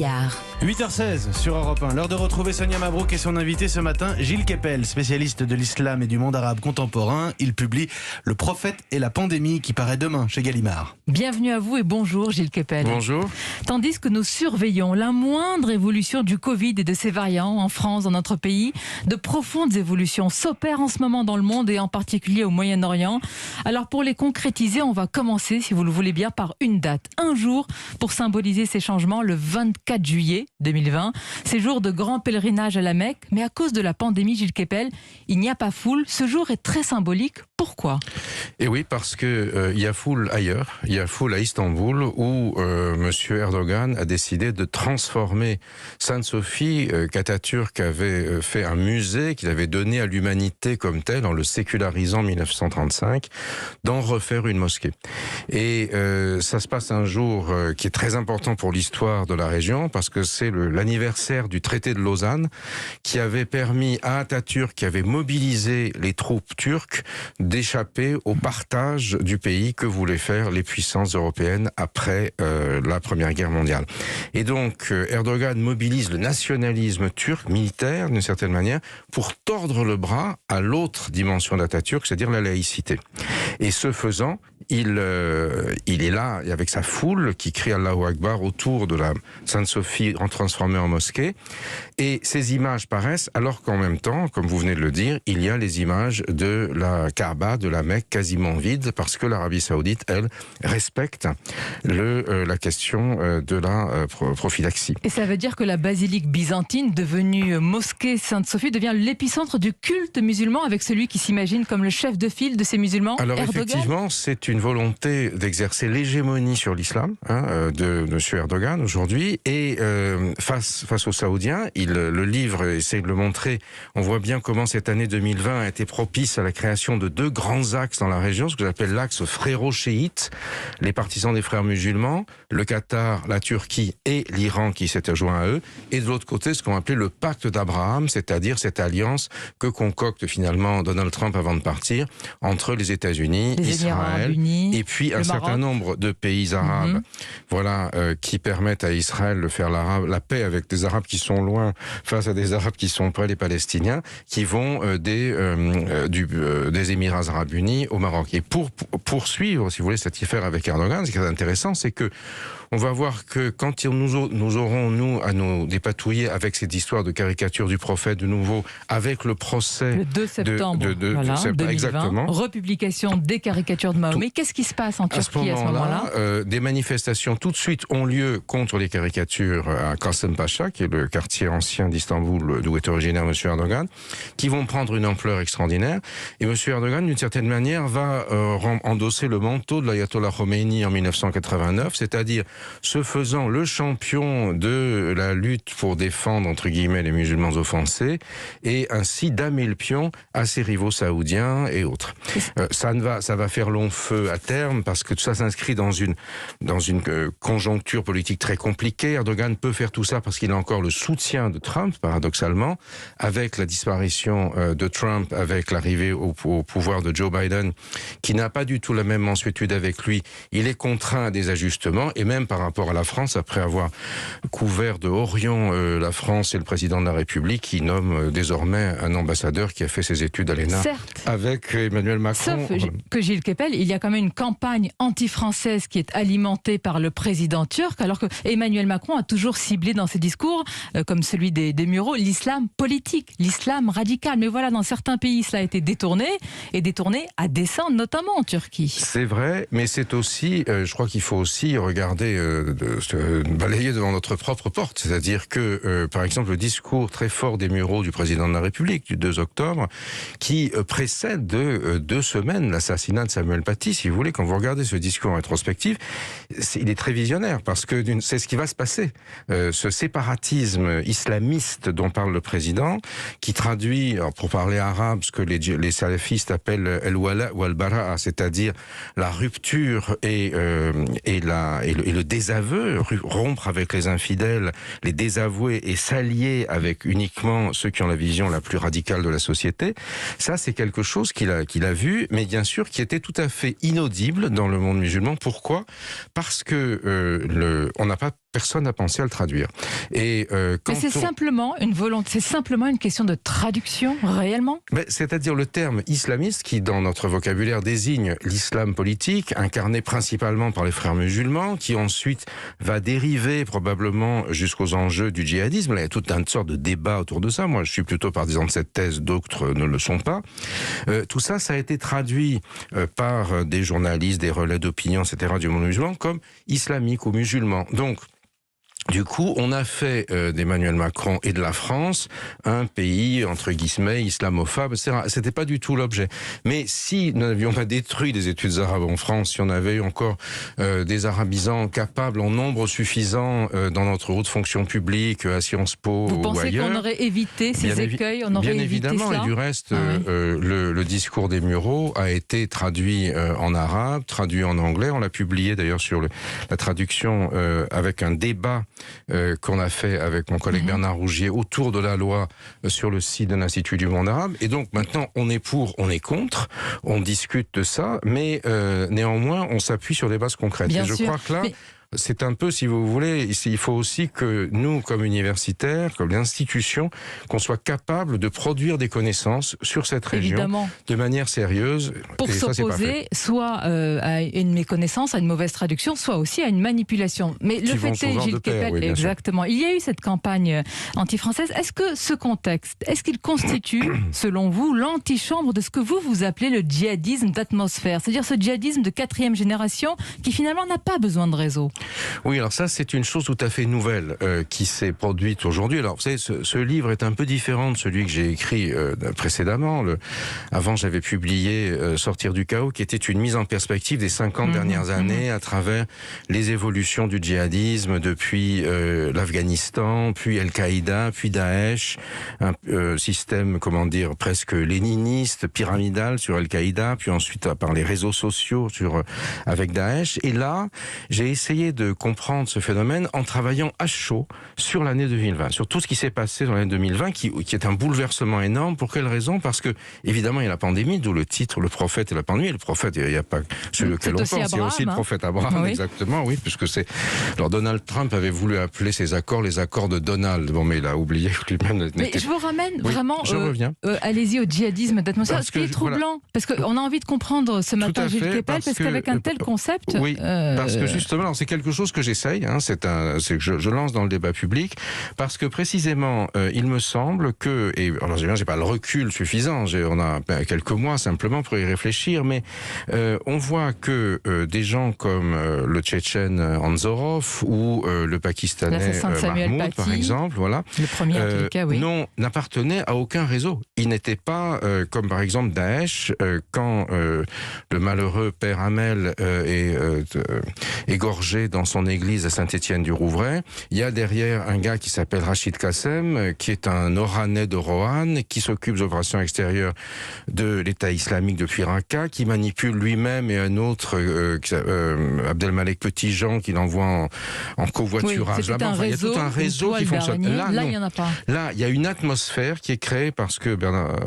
Maillard. 8h16 sur Europe 1. L'heure de retrouver Sonia Mabrouk et son invité ce matin, Gilles Kepel, spécialiste de l'islam et du monde arabe contemporain. Il publie Le prophète et la pandémie qui paraît demain chez Gallimard. Bienvenue à vous et bonjour Gilles Kepel. Bonjour. Tandis que nous surveillons la moindre évolution du Covid et de ses variants en France, dans notre pays, de profondes évolutions s'opèrent en ce moment dans le monde et en particulier au Moyen-Orient. Alors pour les concrétiser, on va commencer, si vous le voulez bien, par une date. Un jour pour symboliser ces changements, le 24 juillet 2020. C'est jour de grand pèlerinage à la Mecque, mais à cause de la pandémie, Gilles Kepel, il n'y a pas foule. Ce jour est très symbolique. Pourquoi ? Et oui, parce que il y a foule ailleurs. Il y a foule à Istanbul où Monsieur Erdogan a décidé de transformer Sainte-Sophie qu'Atatürk avait fait un musée qu'il avait donné à l'humanité comme tel en le sécularisant en 1935, d'en refaire une mosquée. Et ça se passe un jour qui est très important pour l'histoire de la région parce que c'est l'anniversaire du traité de Lausanne qui avait permis à Atatürk, qui avait mobilisé les troupes turques, d'échapper au partage du pays que voulaient faire les puissances européennes après la Première Guerre mondiale. Et donc Erdogan mobilise le nationalisme turc, militaire d'une certaine manière, pour tordre le bras à l'autre dimension d'Atatürk, c'est-à-dire la laïcité. Et ce faisant, il est là avec sa foule qui crie Allahu Akbar autour de la Sainte-Sophie transformée en mosquée. Et ces images paraissent alors qu'en même temps, comme vous venez de le dire, il y a les images de la Kaaba, de la Mecque quasiment vide parce que l'Arabie Saoudite, elle, respecte la question de la prophylaxie. Et ça veut dire que la basilique byzantine, devenue mosquée Sainte-Sophie, devient l'épicentre du culte musulman avec celui qui s'imagine comme le chef de file de ces musulmans, alors, Erdogan. Effectivement, c'est une volonté d'exercer l'hégémonie sur l'islam de M. Erdogan aujourd'hui. Et face aux Saoudiens, le livre essaie de le montrer. On voit bien comment cette année 2020 a été propice à la création de deux grands axes dans la région, ce que j'appelle l'axe fréro-chiite, les partisans des frères musulmans, le Qatar, la Turquie et l'Iran qui s'étaient joints à eux. Et de l'autre côté, ce qu'on appelait le pacte d'Abraham, c'est-à-dire cette alliance que concocte finalement Donald Trump avant de partir entre les États-Unis, Israël et puis un certain nombre de pays arabes, qui permettent à Israël de faire la paix avec des Arabes qui sont loin face à des Arabes qui sont près, les Palestiniens, qui vont des Émirats arabes unis au Maroc. Et pour poursuivre, si vous voulez, cette affaire avec Erdogan, ce qui est intéressant, c'est que on va voir que quand nous aurons, à nous dépatouiller avec cette histoire de caricature du prophète de nouveau, avec le procès... Le 2 septembre, de septembre 2020, exactement. Republication des caricatures de Mahomet. Qu'est-ce qui se passe en Turquie à ce moment-là ? Des manifestations tout de suite ont lieu contre les caricatures à Kasımpaşa, qui est le quartier ancien d'Istanbul d'où est originaire M. Erdogan, qui vont prendre une ampleur extraordinaire. Et M. Erdogan, d'une certaine manière, va endosser le manteau de l'ayatollah Khomeini en 1989, c'est-à-dire se faisant le champion de la lutte pour défendre, entre guillemets, les musulmans offensés, et ainsi damer le pion à ses rivaux saoudiens et autres. Ça va faire long feu à terme, parce que tout ça s'inscrit dans une conjoncture politique très compliquée. Erdogan peut faire tout ça parce qu'il a encore le soutien de Trump, paradoxalement, avec la disparition de Trump, avec l'arrivée au pouvoir de Joe Biden, qui n'a pas du tout la même mansuétude avec lui. Il est contraint à des ajustements, et même par rapport à la France, après avoir couvert de Orient la France et le président de la République, qui nomme désormais un ambassadeur qui a fait ses études à l'ENA avec Emmanuel Macron. Sauf que Gilles Kepel, il y a quand même une campagne anti-française qui est alimentée par le président turc, alors que Emmanuel Macron a toujours ciblé dans ses discours, comme celui des Mureaux, l'islam politique, l'islam radical. Mais voilà, dans certains pays, cela a été détourné à dessein, notamment en Turquie. C'est vrai, mais c'est aussi, je crois qu'il faut aussi regarder, balayer devant notre propre porte. C'est-à-dire que, par exemple, le discours très fort des Mureaux du président de la République du 2 octobre, qui précède de 2 semaines l'assassinat de Samuel Paty, si vous voulez, quand vous regardez ce discours en rétrospective, il est très visionnaire, parce que c'est ce qui va se passer. Ce séparatisme islamiste dont parle le président, qui traduit, alors pour parler arabe, ce que les salafistes appellent el-wala ou al-bara'a, c'est-à-dire la rupture et le désaveu, rompre avec les infidèles, les désavouer et s'allier avec uniquement ceux qui ont la vision la plus radicale de la société. Ça, c'est quelque chose qu'il a vu, mais bien sûr qui était tout à fait inaudible dans le monde musulman. Pourquoi ? Parce que on n'a pas personne n'a pensé à le traduire. Et mais c'est simplement une volonté, c'est simplement une question de traduction, réellement. C'est-à-dire le terme islamiste, qui dans notre vocabulaire désigne l'islam politique, incarné principalement par les frères musulmans, qui ensuite va dériver probablement jusqu'aux enjeux du djihadisme. Là, il y a toute une sorte de débat autour de ça. Moi, je suis plutôt partisan de cette thèse, d'autres ne le sont pas. Tout ça, ça a été traduit par des journalistes, des relais d'opinion, etc., du monde musulman, comme islamique ou musulman. Donc, du coup, on a fait d'Emmanuel Macron et de la France un pays, entre guillemets, islamophobe, etc. C'était pas du tout l'objet. Mais si nous n'avions pas détruit des études arabes en France, si on avait eu encore des arabisants capables en nombre suffisant dans notre haute fonction publique, à Sciences Po ou ailleurs... Vous pensez qu'on aurait évité ces écueils, on aurait évité cela ? Bien évidemment, et du reste, le discours des Mureaux a été traduit en arabe, traduit en anglais. On l'a publié d'ailleurs sur la traduction avec un débat qu'on a fait avec mon collègue Bernard Rougier autour de la loi sur le site de l'Institut du monde arabe. Et donc maintenant, on est pour, on est contre, on discute de ça, mais néanmoins, on s'appuie sur des bases concrètes. Bien et je sûr, crois que là... C'est un peu, si vous voulez, il faut aussi que nous, comme universitaires, comme institutions, qu'on soit capable de produire des connaissances sur cette région de manière sérieuse. Pour s'opposer soit à une méconnaissance, à une mauvaise traduction, soit aussi à une manipulation. Mais le fait est, Gilles Kepel, exactement, il y a eu cette campagne anti-française. Est-ce que ce contexte, est-ce qu'il constitue, selon vous, l'antichambre de ce que vous appelez le djihadisme d'atmosphère, c'est-à-dire ce djihadisme de 4e génération qui finalement n'a pas besoin de réseau? Oui, alors ça, c'est une chose tout à fait nouvelle qui s'est produite aujourd'hui. Alors, vous savez, ce livre est un peu différent de celui que j'ai écrit précédemment. Avant, j'avais publié Sortir du chaos, qui était une mise en perspective des 50 dernières années à travers les évolutions du djihadisme depuis l'Afghanistan, puis Al-Qaïda, puis Daesh, un système, comment dire, presque léniniste, pyramidal sur Al-Qaïda, puis ensuite par les réseaux sociaux avec Daesh. Et là, j'ai essayé de comprendre ce phénomène en travaillant à chaud sur l'année 2020, sur tout ce qui s'est passé dans l'année 2020, qui est un bouleversement énorme. Pour quelle raison? Parce que, évidemment, il y a la pandémie, d'où le titre, le prophète et la pandémie. Et le prophète, il n'y a pas celui auquel on pense, il y a aussi le prophète Abraham, exactement, oui, puisque c'est... Alors, Donald Trump avait voulu appeler ces accords les accords de Donald. Bon, mais il a oublié lui-même. Mais je vous ramène vraiment, allez-y, au djihadisme d'atmosphère. Ce qui est troublant, parce qu'on a envie de comprendre ce matin, Gilles Kepel, parce qu'avec un tel concept... Oui, parce que justement, c'est quelque chose que j'essaye, c'est que je lance dans le débat public, parce que précisément, il me semble que, et alors j'ai pas le recul suffisant, on a quelques mois simplement pour y réfléchir, mais on voit que des gens comme le Tchétchène Anzorov ou le Pakistanais Mahmoud, par exemple, voilà, le premier en tous les cas, n'appartenaient à aucun réseau. Ils n'étaient pas comme par exemple Daesh, quand le malheureux père Hamel est égorgé dans son église à Saint-Étienne-du-Rouvray. Il y a derrière un gars qui s'appelle Rachid Kassem, qui est un Oranais de Roanne, qui s'occupe des opérations extérieures de l'État islamique depuis Raqqa, qui manipule lui-même et un autre, Abdelmalek Petitjean, qui l'envoie en covoiturage. Oui, il y a tout un réseau qui fonctionne. Là, il n'y en a pas. Là, il y a une atmosphère qui est créée parce que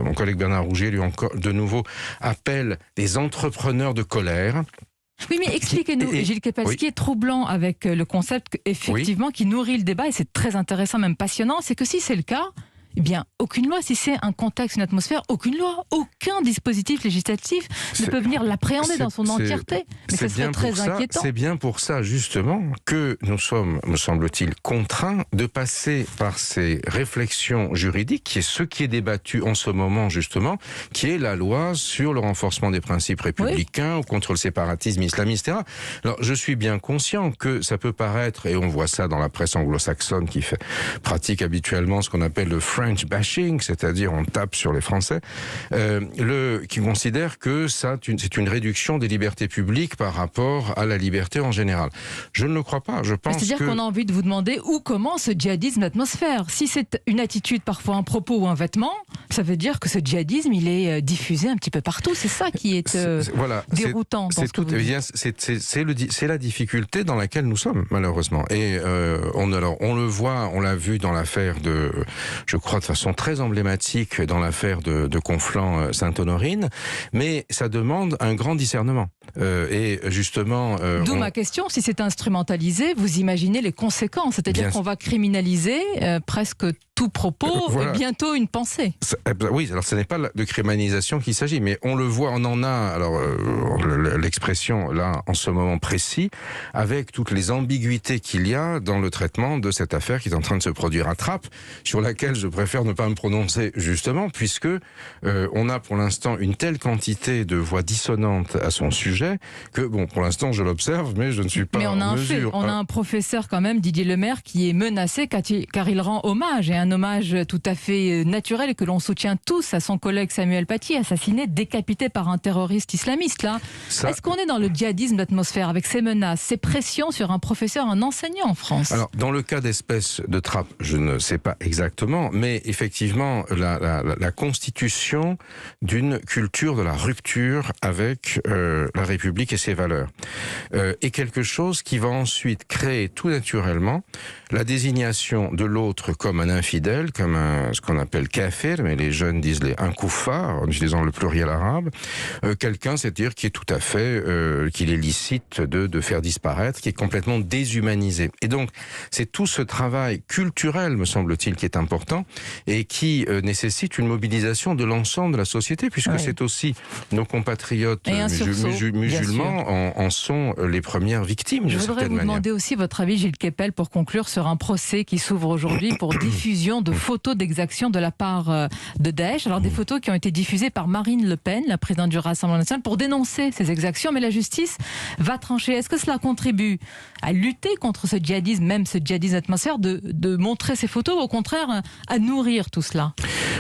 mon collègue Bernard Rougier, lui encore de nouveau, appelle des entrepreneurs de colère. Oui, mais expliquez-nous, Gilles Kepel, ce qui est troublant avec le concept, effectivement, qui nourrit le débat, et c'est très intéressant, même passionnant, c'est que si c'est le cas, eh bien, aucune loi, si c'est un contexte, une atmosphère, aucune loi, aucun dispositif législatif ne peut venir l'appréhender dans son entièreté. Mais ce serait très inquiétant. C'est bien pour ça, justement, que nous sommes, me semble-t-il, contraints de passer par ces réflexions juridiques, qui est ce qui est débattu en ce moment, justement, qui est la loi sur le renforcement des principes républicains ou contre le séparatisme islamiste, etc. Alors, je suis bien conscient que ça peut paraître, et on voit ça dans la presse anglo-saxonne qui pratique habituellement ce qu'on appelle le French bashing, c'est-à-dire on tape sur les Français, qui considère que c'est une réduction des libertés publiques par rapport à la liberté en général. Je ne le crois pas. Je pense C'est-à-dire qu'on a envie de vous demander où commence ce djihadisme d'atmosphère. Si c'est une attitude, parfois un propos ou un vêtement, ça veut dire que ce djihadisme, il est diffusé un petit peu partout. C'est ça qui est déroutant. C'est la difficulté dans laquelle nous sommes, malheureusement. Et on le voit, on l'a vu dans l'affaire de, je crois, crois, de façon très emblématique dans l'affaire de Conflans-Sainte-Honorine, mais ça demande un grand discernement. Et justement... D'où ma question, si c'est instrumentalisé, vous imaginez les conséquences, c'est-à-dire qu'on va criminaliser presque tout propos, voilà. Bientôt une pensée. Oui, alors ce n'est pas de criminalisation qu'il s'agit, mais on le voit, on en a, alors l'expression là, en ce moment précis, avec toutes les ambiguïtés qu'il y a dans le traitement de cette affaire qui est en train de se produire à Trappes, sur laquelle je préfère ne pas me prononcer justement, puisque on a pour l'instant une telle quantité de voix dissonantes à son sujet, que bon, pour l'instant je l'observe, mais je ne suis pas en mesure. On a un professeur quand même, Didier Lemaire, qui est menacé car il rend hommage, et un hommage tout à fait naturel et que l'on soutient tous à son collègue Samuel Paty, assassiné, décapité par un terroriste islamiste. Là, est-ce qu'on est dans le djihadisme d'atmosphère avec ces menaces, ces pressions sur un professeur, un enseignant en France? Alors, dans le cas d'espèce de Trappes, je ne sais pas exactement, mais effectivement, la constitution d'une culture de la rupture avec la République et ses valeurs est quelque chose qui va ensuite créer tout naturellement la désignation de l'autre comme un infidèle, comme ce qu'on appelle kafir, mais les jeunes disent un kuffar, en utilisant le pluriel arabe, quelqu'un, c'est-à-dire qui est tout à fait, qu'il est licite de faire disparaître, qui est complètement déshumanisé. Et donc, c'est tout ce travail culturel, me semble-t-il, qui est important et qui nécessite une mobilisation de l'ensemble de la société, puisque c'est aussi nos compatriotes musulmans en sont les premières victimes. Je voudrais vous demander aussi votre avis, Gilles Kepel, pour conclure sur un procès qui s'ouvre aujourd'hui pour diffusion de photos d'exactions de la part de Daesh. Alors des photos qui ont été diffusées par Marine Le Pen, la présidente du Rassemblement national, pour dénoncer ces exactions, mais la justice va trancher. Est-ce que cela contribue à lutter contre ce djihadisme, même ce djihadisme d'atmosphère, de montrer ces photos, ou au contraire à nourrir tout cela?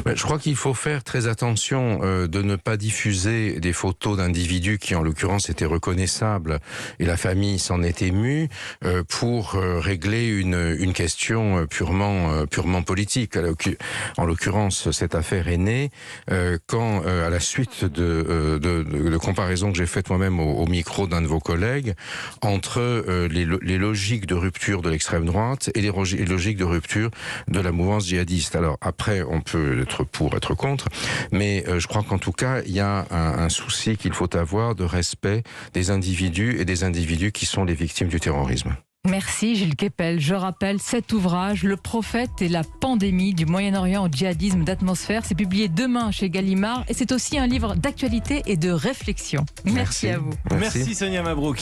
Je crois qu'il faut faire très attention de ne pas diffuser des photos d'individus qui en l'occurrence étaient reconnaissables et la famille s'en est émue pour régler une question purement politique. En l'occurrence, cette affaire est née quand, à la suite de comparaisons que j'ai faites moi-même au micro d'un de vos collègues, entre les logiques de rupture de l'extrême droite et les logiques de rupture de la mouvance djihadiste. Alors après, on peut être pour, être contre, mais je crois qu'en tout cas, il y a un souci qu'il faut avoir de respect des individus et des individus qui sont les victimes du terrorisme. Merci Gilles Kepel. Je rappelle cet ouvrage, Le prophète et la pandémie, du Moyen-Orient au djihadisme d'atmosphère. C'est publié demain chez Gallimard et c'est aussi un livre d'actualité et de réflexion. Merci à vous. Merci Sonia Mabrouk.